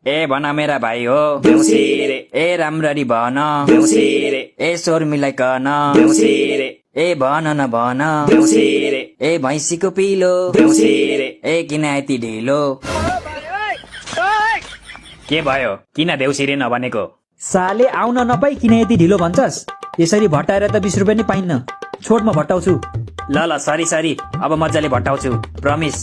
ए भन मेरा भाइ हो देउसी रे, ए राम्ररी भन देउसी रे, ए स्वर मिलाइकन देउसी रे, ए भन न भन देउसी रे, ए भैँसीको पिलो देउसी रे, ए किन यति ढिलो। के भयो किन देउसी रे नभनेको? साले आउन नपाई किन यति ढिलो भन्छस्? यसरी भट्टाएर त 20 रुपियाँ नि पाइन्न। छोड म भट्टाउँछु। ल ल सरी अब मजाले भट्टाउँछु प्रमिस।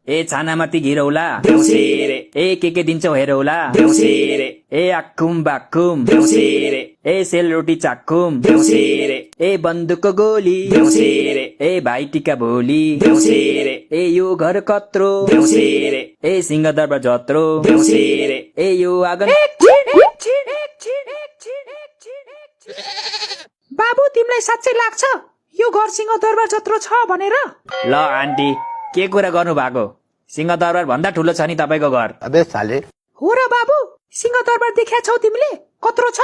ए छानामाथि घिरौला देउसी रे, ए के दिन्छौ हेरौला देउसी रे, ए आक्कुम बाक्कुम देउसी रे, ए सेलरोटी चाक्कुम देउसी रे, ए बन्दुकको गोली देउसी रे, ए भाइ टिका भोली देउसी रे, ए यो घर कत्रो देउसी रे, ए सिंहदरबार जत्रो देउसी रे, ए यो आँगन। बाबु तिमीलाई साँच्चै लाग्छ यो घर सिंहदरबार जत्रो छ भनेर? ल आन्टी के कुरा गर्नु भएको? सिंहदरबार भन्दा ठुलो छ नि तपाईको घर। अबे साले हो र बाबु, सिंहदरबार देख्या छौ तिमीले? कत्रो छ?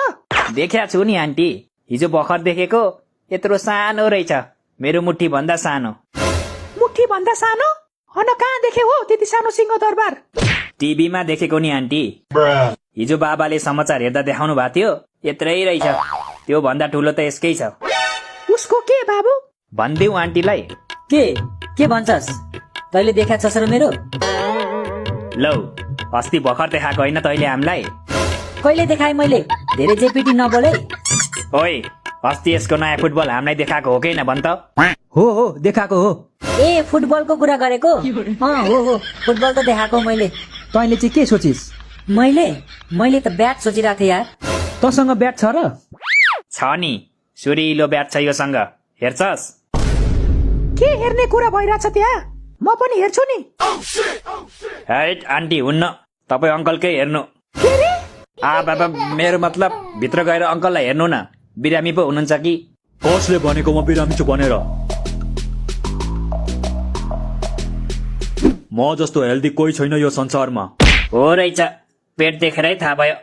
देख्या छु नि आन्टी, हिजो भर्खर देखेको। यत्रो सानो रहेछ, मेरो मुट्ठी भन्दा सानो। मुट्ठी भन्दा सानो? हन कहाँ देखे हो त्यति सानो सिंहदरबार? टिभीमा देखेको नि आन्टी। हिजो बाबाले समाचार हेर्दा देखाउनु भएको थियो, यत्रै रहेछ। त्यो भन्दा ठुलो त यसकै छ। उसको के बाबु? भनिदेऊ आन्टीलाई। के भन्छस्? तैले देखा छस् र मेरो? लौ अस्ति भर्खर देखाएको होइन तैले हामीलाई? कहिले देखाए मैले? धेरै जेपिटी नबोले। ओइ अस्ति यसको नयाँ फुटबल हामीलाई देखाएको हो कि न भन त? हो देखाएको हो। ए फुटबलको कुरा गरेको? हो फुटबल त देखाएको मैले। तैँले चाहिँ के सोचिस्? मैले त ब्याट सोचिरहेको थिएँ यार। तँसँग ब्याट छ र? छ नि, सुरिलो ब्याट छ योसँग, हेर्छस्? के हेर्ने कुरा भइरहेछ त्यहाँ? म पनि हेर्छु नि। हैट आन्टी हुन्न, तपाईँ अङ्कलकै हेर्नु। बाबा मेरो मतलब भित्र गएर अङ्कललाई हेर्नु न, बिरामी पो हुनुहुन्छ कि? कसले भनेको म बिरामी छु भनेर? म जस्तो हेल्दी कोही छैन यो संसारमा। हो रहेछ, पेट देखेरै थाहा भयो।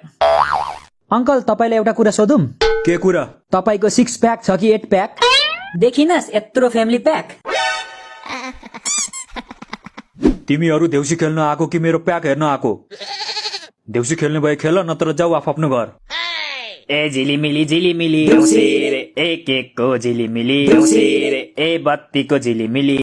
अङ्कल तपाईलाई एउटा कुरा सोधौं? के कुरा? तपाईको 6 प्याक छ कि 8 प्याक? देखिनस् यत्रो फ्यामिली प्याक। तिमीहरू देउसी खेल्न आको कि मेरो प्याक हेर्न आको? देउसी खेल्ने भए खेल, नत्र जाऊ आफ्नो घर। ए झिलिमिली झिलिमिली देउसी रे, ए केकको झिलिमिली देउसी रे, ए बत्तीको झिलिमिली